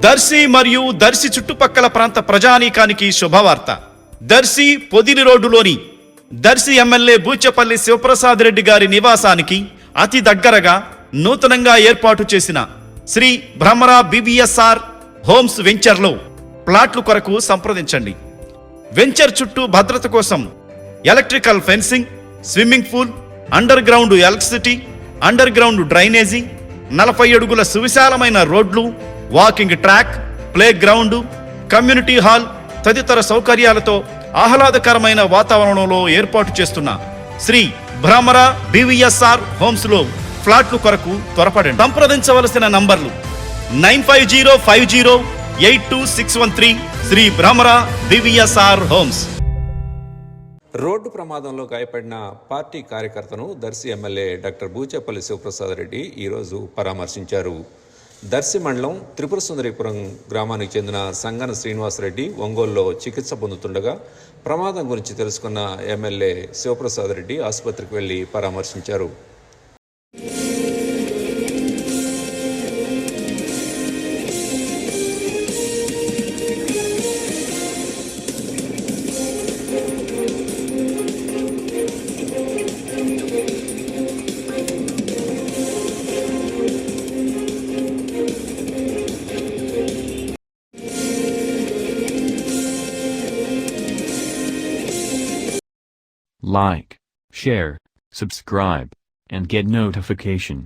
దర్శి మరియు దర్శి చుట్టుపక్కల ప్రాంత ప్రజానీకానికి శుభవార్త. దర్శి పొదిలి రోడ్డులోని దర్శి ఎమ్మెల్యే బూచపల్లి శివప్రసాద్ రెడ్డి గారి నివాసానికి అతి దగ్గరగా నూతనంగా ఏర్పాటు చేసిన శ్రీ భ్రమరా BVSR హోమ్స్ వెంచర్లో ప్లాట్లు కొరకు సంప్రదించండి. వెంచర్ చుట్టూ భద్రత కోసం electrical fencing, swimming pool, under ground electricity, under ground drainage, 40 అడుగుల సువిశాలమైన రోడ్లు, walking track, play ground, community hall తదితర సౌకర్యాలతో ఆహ్లాదకరమైన వాతావరణంలో ఏర్పాటు చేస్తున్న శ్రీ భ్రమరా BVSR హోమ్స్ లో ఫ్లాట్లు కొరకు త్వరపడండి. సంప్రదించవలసిన నంబర్లు 9505082613 Shri Bhramara BVSR homes. Road ప్రమాదంలో గాయపడిన పార్టీ కార్యకర్తను దర్శి ఎమ్మెల్యే డాక్టర్ బూచపల్లి శివప్రసాద్ రెడ్డి ఈరోజు పరామర్శించారు. దర్శి మండలం త్రిపుర సుందరీపురం గ్రామానికి చెందిన సంగన శ్రీనివాసరెడ్డి ఒంగోలులో చికిత్స పొందుతుండగా ప్రమాదం గురించి తెలుసుకున్న ఎమ్మెల్యే శివప్రసాద్ రెడ్డి ఆసుపత్రికి వెళ్లి పరామర్శించారు. Like, share, subscribe, and get notification.